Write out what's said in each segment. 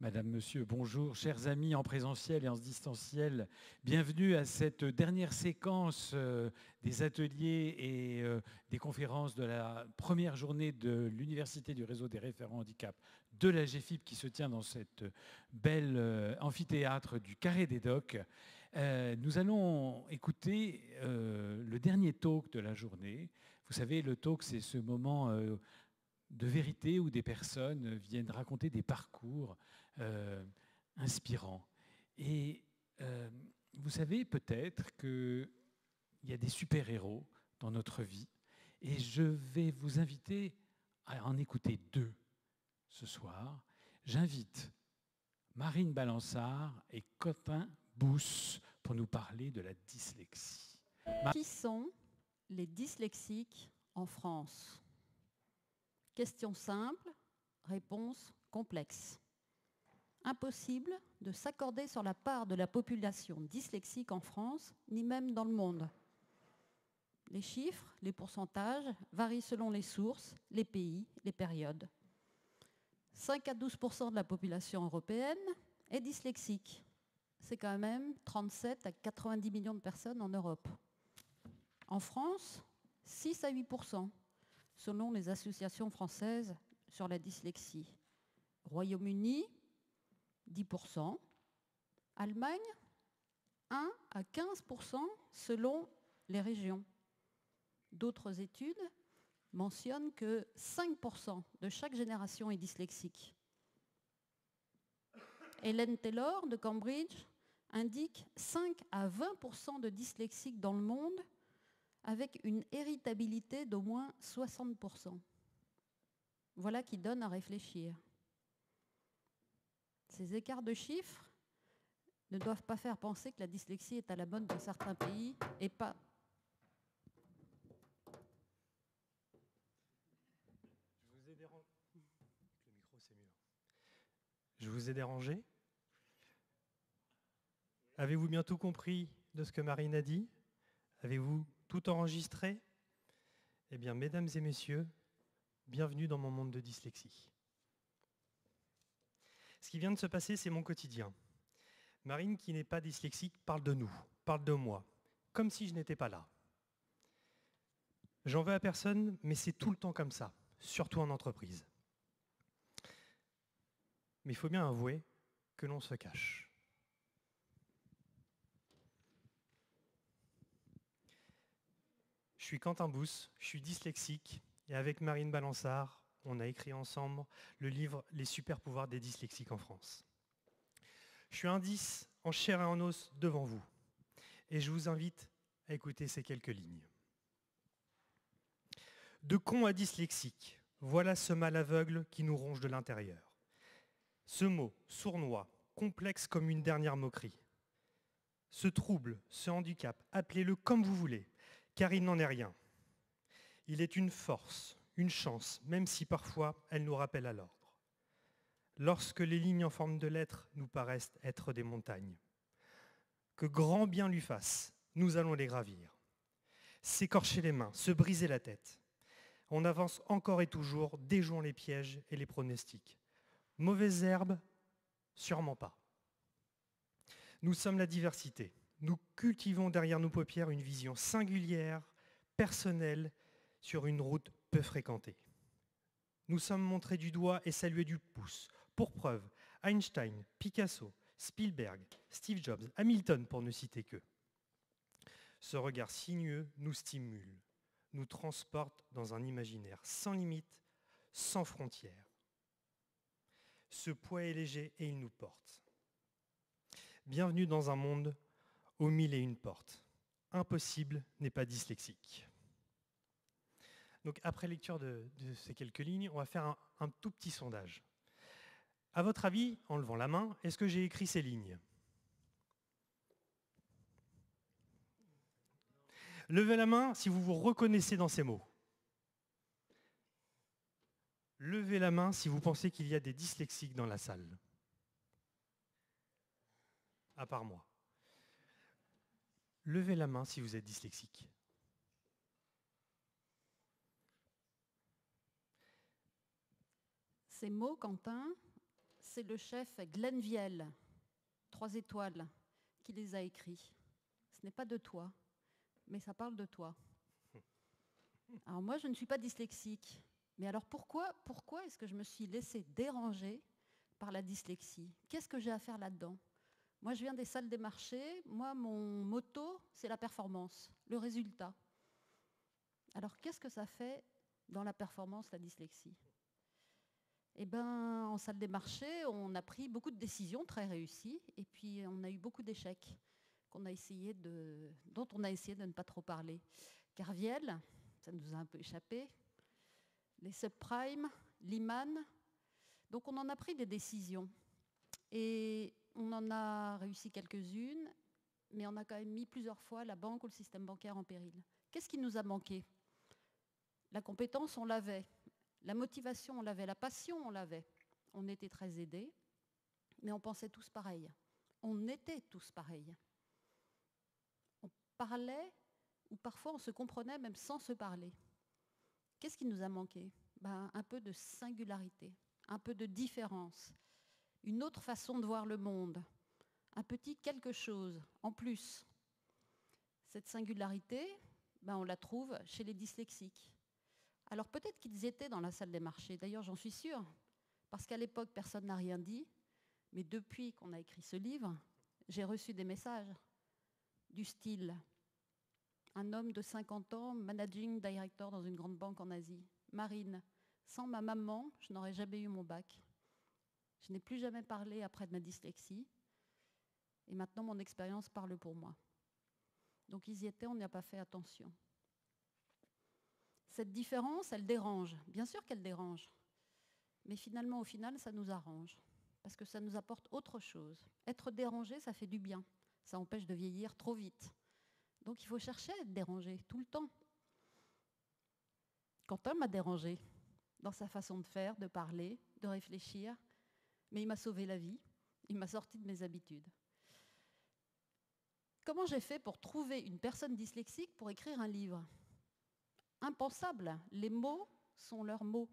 Madame, Monsieur, bonjour, chers amis en présentiel et en distanciel. Bienvenue à cette dernière séquence des ateliers et des conférences de la première journée de l'Université du réseau des référents handicap de la GFIP qui se tient dans cette belle amphithéâtre du Carré des Docks. Nous allons écouter le dernier talk de la journée. Vous savez, le talk, c'est ce moment de vérité où des personnes viennent raconter des parcours inspirants. Et vous savez peut-être qu'il y a des super-héros dans notre vie, et je vais vous inviter à en écouter deux ce soir. J'invite Marine Balançard et Quentin Bousse pour nous parler de la dyslexie. Qui sont les dyslexiques en France? Question simple, réponse complexe. Impossible de s'accorder sur la part de la population dyslexique en France, ni même dans le monde. Les chiffres, les pourcentages varient selon les sources, les pays, les périodes. 5 à 12% de la population européenne est dyslexique. C'est quand même 37 à 90 millions de personnes en Europe. En France, 6 à 8%, selon les associations françaises sur la dyslexie. Royaume-Uni, 10%. Allemagne, 1 à 15% selon les régions. D'autres études mentionnent que 5% de chaque génération est dyslexique. Hélène Taylor de Cambridge indique 5 à 20% de dyslexiques dans le monde, avec une héritabilité d'au moins 60%. Voilà qui donne à réfléchir. Ces écarts de chiffres ne doivent pas faire penser que la dyslexie est à la mode dans certains pays et pas... Le micro, c'est mieux. Je vous ai dérangé? Avez-vous bien tout compris de ce que Marine a dit? Avez-vous tout enregistré? Eh bien, mesdames et messieurs, bienvenue dans mon monde de dyslexie. Ce qui vient de se passer, c'est mon quotidien. Marine, qui n'est pas dyslexique, parle de nous, parle de moi, comme si je n'étais pas là. J'en veux à personne, mais c'est tout le temps comme ça, surtout en entreprise. Mais il faut bien avouer que l'on se cache. Je suis Quentin Bousse, je suis dyslexique, et avec Marine Balançard, on a écrit ensemble le livre « Les super pouvoirs des dyslexiques en France ». Je suis un 10 en chair et en os devant vous, et je vous invite à écouter ces quelques lignes. De con à dyslexique, voilà ce mal aveugle qui nous ronge de l'intérieur. Ce mot, sournois, complexe comme une dernière moquerie. Ce trouble, ce handicap, appelez-le comme vous voulez, car il n'en est rien. Il est une force, une chance, même si parfois elle nous rappelle à l'ordre. Lorsque les lignes en forme de lettres nous paraissent être des montagnes, que grand bien lui fasse, nous allons les gravir. S'écorcher les mains, se briser la tête. On avance encore et toujours, déjouant les pièges et les pronostics. Mauvaises herbes, sûrement pas. Nous sommes la diversité. Nous cultivons derrière nos paupières une vision singulière, personnelle, sur une route peu fréquentée. Nous sommes montrés du doigt et salués du pouce. Pour preuve, Einstein, Picasso, Spielberg, Steve Jobs, Hamilton, pour ne citer qu'eux. Ce regard sinueux nous stimule, nous transporte dans un imaginaire sans limite, sans frontières. Ce poids est léger et il nous porte. Bienvenue dans un monde aux 1001 portes. Impossible n'est pas dyslexique. Donc après lecture de ces quelques lignes, on va faire un tout petit sondage. À votre avis, en levant la main, est-ce que j'ai écrit ces lignes? Levez la main si vous vous reconnaissez dans ces mots. Levez la main si vous pensez qu'il y a des dyslexiques dans la salle. À part moi. Levez la main si vous êtes dyslexique. Ces mots, Quentin, c'est le chef Glenn Viel, 3 étoiles, qui les a écrits. Ce n'est pas de toi, mais ça parle de toi. Alors moi, je ne suis pas dyslexique. Mais alors pourquoi est-ce que je me suis laissée déranger par la dyslexie? Qu'est-ce que j'ai à faire là-dedans? Moi, je viens des salles des marchés. Moi, mon motto, c'est la performance, le résultat. Alors, qu'est-ce que ça fait dans la performance, la dyslexie? Eh bien, en salle des marchés, on a pris beaucoup de décisions très réussies, et puis on a eu beaucoup d'échecs dont on a essayé de ne pas trop parler. Kerviel, ça nous a un peu échappé, les subprimes, Lehman. Donc on en a pris des décisions. Et on en a réussi quelques-unes, mais on a quand même mis plusieurs fois la banque ou le système bancaire en péril. Qu'est-ce qui nous a manqué? La compétence, on l'avait. La motivation, on l'avait. La passion, on l'avait. On était très aidés, mais on pensait tous pareil. On était tous pareils. On parlait, ou parfois on se comprenait même sans se parler. Qu'est-ce qui nous a manqué? Un peu de singularité, un peu de différence, une autre façon de voir le monde, un petit quelque chose en plus. Cette singularité, on la trouve chez les dyslexiques. Alors peut-être qu'ils étaient dans la salle des marchés, d'ailleurs j'en suis sûre, parce qu'à l'époque personne n'a rien dit, mais depuis qu'on a écrit ce livre, j'ai reçu des messages du style « Un homme de 50 ans, managing director dans une grande banque en Asie. Marine, sans ma maman, je n'aurais jamais eu mon bac. Je n'ai plus jamais parlé après de ma dyslexie, et maintenant mon expérience parle pour moi. » Donc ils y étaient, on n'y a pas fait attention. Cette différence, elle dérange. Bien sûr qu'elle dérange. Mais finalement, au final, ça nous arrange. Parce que ça nous apporte autre chose. Être dérangé, ça fait du bien. Ça empêche de vieillir trop vite. Donc il faut chercher à être dérangé tout le temps. Quentin m'a dérangé dans sa façon de faire, de parler, de réfléchir. Mais il m'a sauvé la vie. Il m'a sorti de mes habitudes. Comment j'ai fait pour trouver une personne dyslexique pour écrire un livre? Impensable. Les mots sont leurs mots.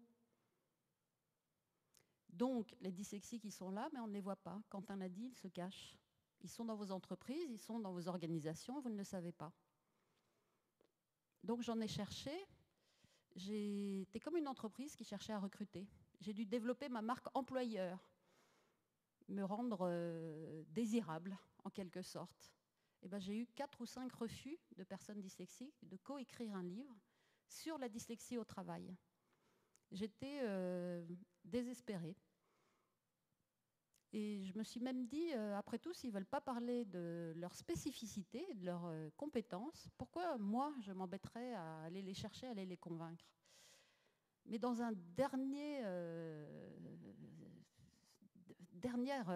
Donc, les dyslexiques, ils sont là, mais on ne les voit pas. Quentin l'a dit, ils se cachent. Ils sont dans vos entreprises, ils sont dans vos organisations, vous ne le savez pas. Donc, j'en ai cherché. J'étais comme une entreprise qui cherchait à recruter. J'ai dû développer ma marque employeur, me rendre désirable, en quelque sorte. Et j'ai eu 4 ou 5 refus de personnes dyslexiques de coécrire un livre sur la dyslexie au travail. J'étais désespérée. Et je me suis même dit, après tout, s'ils ne veulent pas parler de leur spécificité, de leurs compétences, pourquoi moi, je m'embêterais à aller les chercher, à aller les convaincre? Mais dans un dernière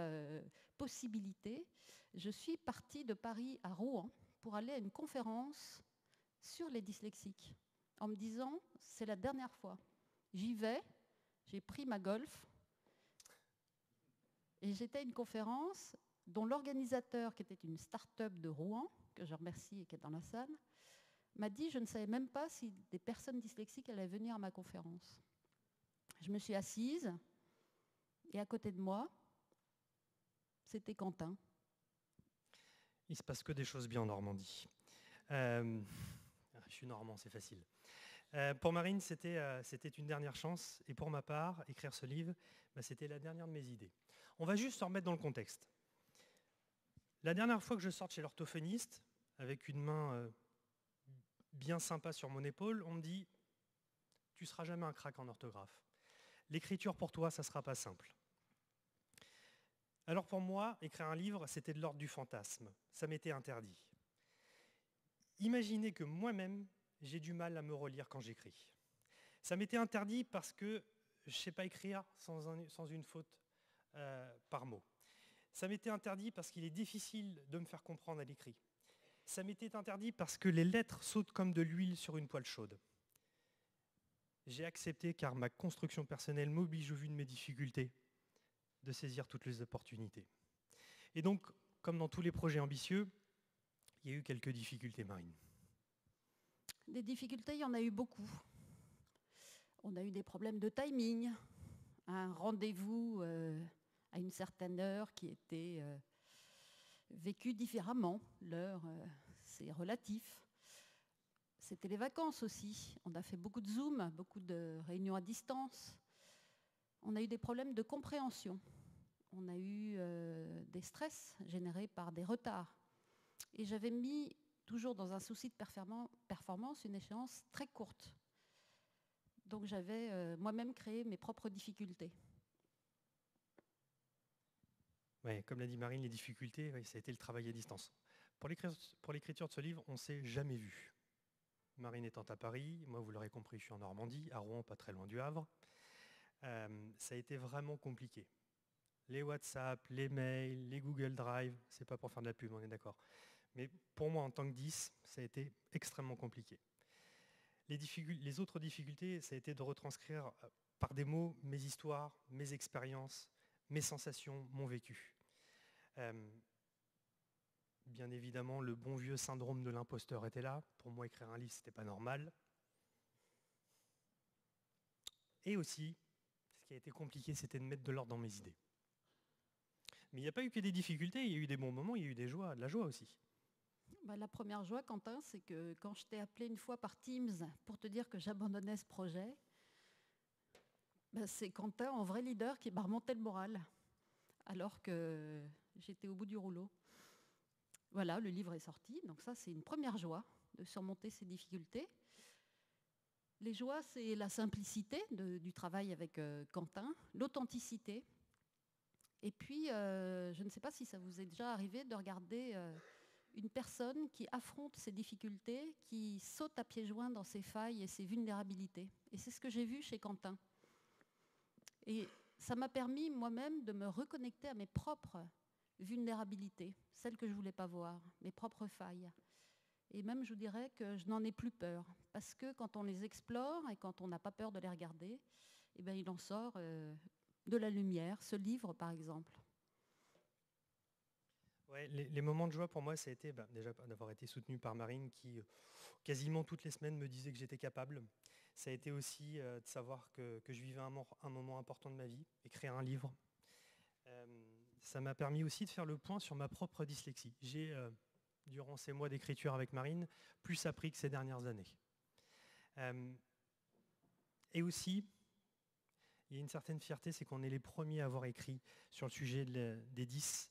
possibilité, je suis partie de Paris à Rouen pour aller à une conférence sur les dyslexiques, en me disant, c'est la dernière fois. J'y vais, j'ai pris ma Golf, et j'étais à une conférence dont l'organisateur, qui était une start-up de Rouen, que je remercie et qui est dans la salle, m'a dit, je ne savais même pas si des personnes dyslexiques allaient venir à ma conférence. Je me suis assise, et à côté de moi, c'était Quentin. Il se passe que des choses bien en Normandie. Je suis normand, c'est facile. Pour Marine, c'était une dernière chance. Et pour ma part, écrire ce livre, c'était la dernière de mes idées. On va juste se remettre dans le contexte. La dernière fois que je sorte chez l'orthophoniste, avec une main bien sympa sur mon épaule, on me dit « Tu ne seras jamais un crack en orthographe. L'écriture pour toi, ça ne sera pas simple. » Alors pour moi, écrire un livre, c'était de l'ordre du fantasme. Ça m'était interdit. Imaginez que moi-même, j'ai du mal à me relire quand j'écris. Ça m'était interdit parce que je ne sais pas écrire sans une faute par mot. Ça m'était interdit parce qu'il est difficile de me faire comprendre à l'écrit. Ça m'était interdit parce que les lettres sautent comme de l'huile sur une poêle chaude. J'ai accepté car ma construction personnelle m'oblige, au vu de mes difficultés, de saisir toutes les opportunités. Et donc, comme dans tous les projets ambitieux, il y a eu quelques difficultés, Marine. Des difficultés, il y en a eu beaucoup. On a eu des problèmes de timing, un rendez-vous à une certaine heure qui était vécue différemment. L'heure, c'est relatif. C'était les vacances aussi. On a fait beaucoup de Zoom, beaucoup de réunions à distance. On a eu des problèmes de compréhension. On a eu des stress générés par des retards. Et j'avais mis, toujours dans un souci de performance, une échéance très courte. Donc j'avais moi-même créé mes propres difficultés. Ouais, comme l'a dit Marine, les difficultés, ça a été le travail à distance. Pour l'écriture de ce livre, on ne s'est jamais vu. Marine étant à Paris, moi vous l'aurez compris, je suis en Normandie, à Rouen, pas très loin du Havre. Ça a été vraiment compliqué. Les WhatsApp, les mails, les Google Drive, c'est pas pour faire de la pub, on est d'accord. Mais pour moi, en tant que 10, ça a été extrêmement compliqué. Les autres difficultés, ça a été de retranscrire par des mots mes histoires, mes expériences, mes sensations, mon vécu. Bien évidemment, le bon vieux syndrome de l'imposteur était là. Pour moi, écrire un livre, c'était pas normal. Et aussi, ce qui a été compliqué, c'était de mettre de l'ordre dans mes idées. Mais il n'y a pas eu que des difficultés, il y a eu des bons moments, il y a eu de la joie aussi. La première joie, Quentin, c'est que quand je t'ai appelé une fois par Teams pour te dire que j'abandonnais ce projet, c'est Quentin, en vrai leader, qui m'a remonté le moral, alors que j'étais au bout du rouleau. Voilà, le livre est sorti, donc ça, c'est une première joie de surmonter ces difficultés. Les joies, c'est la simplicité du travail avec Quentin, l'authenticité. Et puis, je ne sais pas si ça vous est déjà arrivé de regarder une personne qui affronte ses difficultés, qui saute à pieds joints dans ses failles et ses vulnérabilités. Et c'est ce que j'ai vu chez Quentin. Et ça m'a permis moi-même de me reconnecter à mes propres vulnérabilités, celles que je ne voulais pas voir, mes propres failles. Et même, je vous dirais que je n'en ai plus peur. Parce que quand on les explore et quand on n'a pas peur de les regarder, eh bien, il en sort de la lumière. Ce livre, par exemple. Ouais, les moments de joie pour moi, ça a été déjà d'avoir été soutenu par Marine qui, quasiment toutes les semaines, me disait que j'étais capable. Ça a été aussi de savoir que je vivais un moment important de ma vie, écrire un livre. Ça m'a permis aussi de faire le point sur ma propre dyslexie. J'ai, durant ces mois d'écriture avec Marine, plus appris que ces dernières années. Et aussi, il y a une certaine fierté, c'est qu'on est les premiers à avoir écrit sur le sujet des 10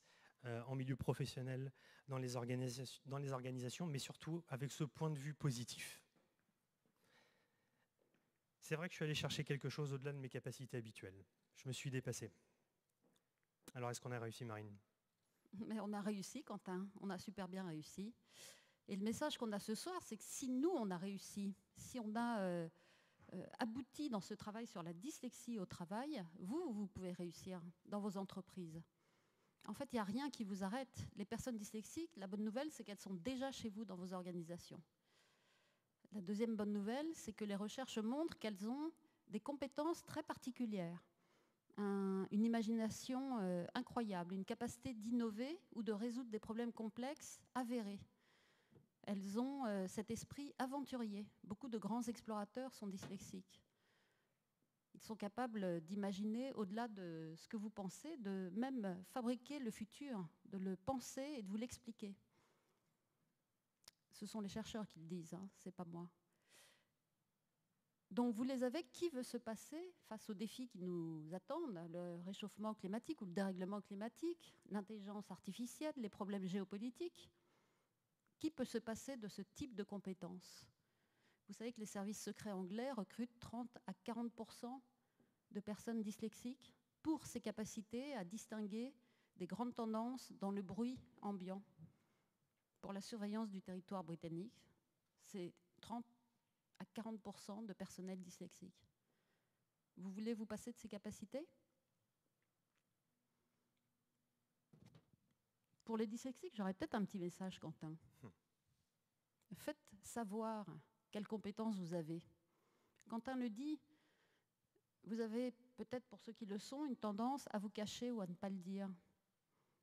en milieu professionnel, dans les organisations, mais surtout avec ce point de vue positif. C'est vrai que je suis allé chercher quelque chose au-delà de mes capacités habituelles. Je me suis dépassé. Alors, est-ce qu'on a réussi, Marine ? Mais on a réussi, Quentin. On a super bien réussi. Et le message qu'on a ce soir, c'est que si nous, on a réussi, si on a abouti dans ce travail sur la dyslexie au travail, vous pouvez réussir dans vos entreprises. En fait, il n'y a rien qui vous arrête. Les personnes dyslexiques, la bonne nouvelle, c'est qu'elles sont déjà chez vous dans vos organisations. La deuxième bonne nouvelle, c'est que les recherches montrent qu'elles ont des compétences très particulières, une imagination incroyable, une capacité d'innover ou de résoudre des problèmes complexes avérés. Elles ont cet esprit aventurier. Beaucoup de grands explorateurs sont dyslexiques. Ils sont capables d'imaginer au-delà de ce que vous pensez, de même fabriquer le futur, de le penser et de vous l'expliquer. Ce sont les chercheurs qui le disent, hein, ce n'est pas moi. Donc vous les avez, qui veut se passer face aux défis qui nous attendent, le réchauffement climatique ou le dérèglement climatique, l'intelligence artificielle, les problèmes géopolitiques? Qui peut se passer de ce type de compétences? Vous savez que les services secrets anglais recrutent 30 à 40% de personnes dyslexiques pour ces capacités à distinguer des grandes tendances dans le bruit ambiant. Pour la surveillance du territoire britannique, c'est 30 à 40% de personnel dyslexique. Vous voulez vous passer de ces capacités? Pour les dyslexiques, j'aurais peut-être un petit message, Quentin. Faites savoir quelles compétences vous avez. Quentin le dit, vous avez peut-être, pour ceux qui le sont, une tendance à vous cacher ou à ne pas le dire.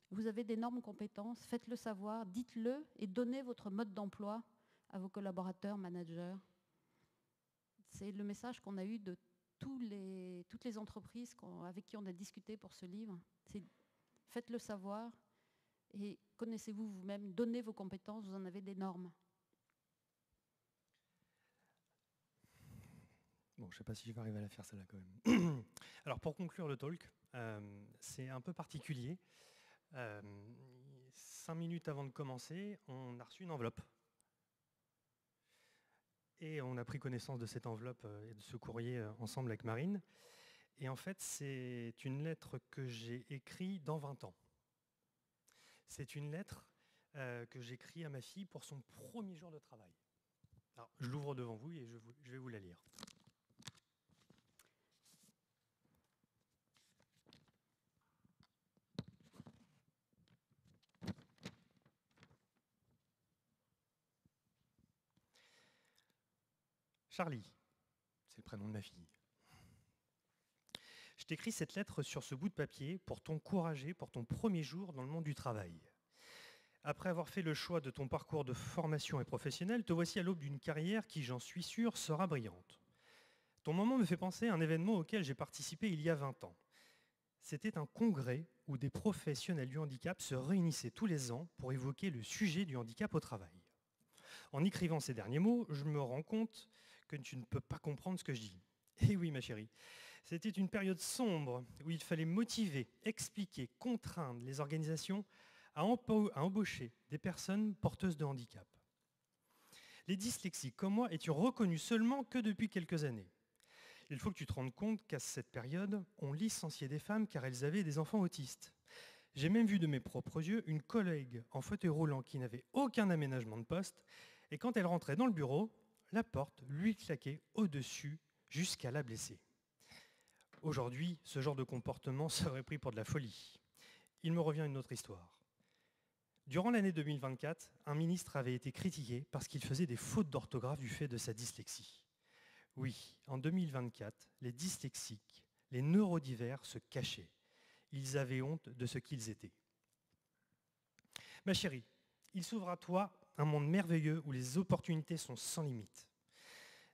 Vous avez d'énormes compétences, faites-le savoir, dites-le et donnez votre mode d'emploi à vos collaborateurs, managers. C'est le message qu'on a eu de toutes les entreprises avec qui on a discuté pour ce livre. Faites-le savoir et connaissez-vous vous-même, donnez vos compétences, vous en avez d'énormes. Bon, je ne sais pas si je vais arriver à la faire celle-là quand même. Alors pour conclure le talk, c'est un peu particulier. 5 minutes avant de commencer, on a reçu une enveloppe. Et on a pris connaissance de cette enveloppe et de ce courrier ensemble avec Marine. Et en fait, c'est une lettre que j'ai écrite dans 20 ans. C'est une lettre que j'ai écrite à ma fille pour son premier jour de travail. Alors, je l'ouvre devant vous et je vais vous la lire. Charlie, c'est le prénom de ma fille. Je t'écris cette lettre sur ce bout de papier pour t'encourager pour ton premier jour dans le monde du travail. Après avoir fait le choix de ton parcours de formation et professionnel, te voici à l'aube d'une carrière qui, j'en suis sûr, sera brillante. Ton moment me fait penser à un événement auquel j'ai participé il y a 20 ans. C'était un congrès où des professionnels du handicap se réunissaient tous les ans pour évoquer le sujet du handicap au travail. En écrivant ces derniers mots, je me rends compte que tu ne peux pas comprendre ce que je dis. Eh oui, ma chérie, c'était une période sombre où il fallait motiver, expliquer, contraindre les organisations à embaucher des personnes porteuses de handicap. Les dyslexiques comme moi étions reconnus seulement que depuis quelques années. Il faut que tu te rendes compte qu'à cette période, on licenciait des femmes car elles avaient des enfants autistes. J'ai même vu de mes propres yeux une collègue en fauteuil roulant qui n'avait aucun aménagement de poste et quand elle rentrait dans le bureau, la porte lui claquait au-dessus jusqu'à la blesser. Aujourd'hui, ce genre de comportement serait pris pour de la folie. Il me revient une autre histoire. Durant l'année 2024, un ministre avait été critiqué parce qu'il faisait des fautes d'orthographe du fait de sa dyslexie. Oui, en 2024, les dyslexiques, les neurodivers se cachaient. Ils avaient honte de ce qu'ils étaient. Ma chérie, il s'ouvre à toi un monde merveilleux où les opportunités sont sans limite.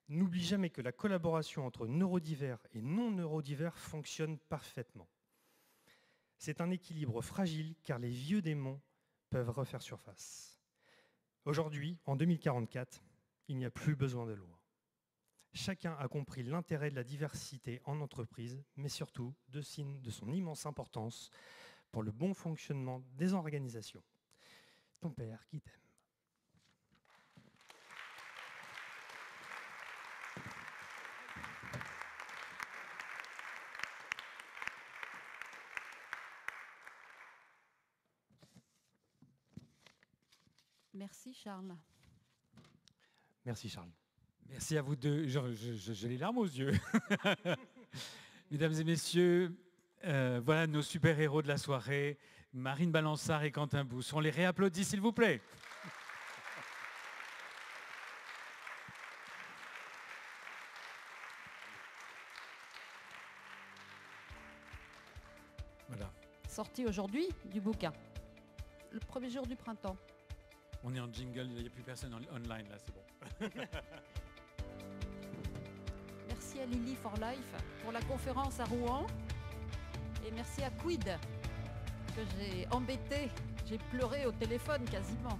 N'oublie jamais que la collaboration entre neurodivers et non-neurodivers fonctionne parfaitement. C'est un équilibre fragile car les vieux démons peuvent refaire surface. Aujourd'hui, en 2044, il n'y a plus besoin de loi. Chacun a compris l'intérêt de la diversité en entreprise, mais surtout de son immense importance pour le bon fonctionnement des organisations. Ton père qui t'aime. Merci Charles. Merci Charles. Merci à vous deux. J'ai les larmes aux yeux. Mesdames et messieurs, voilà nos super-héros de la soirée, Marine Balançard et Quentin Bousse. On les réapplaudit, s'il vous plaît. Voilà. Sorti aujourd'hui du bouquin, le premier jour du printemps. On est en jingle, il n'y a plus personne online là, c'est bon. Merci à Lily for Life pour la conférence à Rouen. Et merci à Quid que j'ai embêté. J'ai pleuré au téléphone quasiment.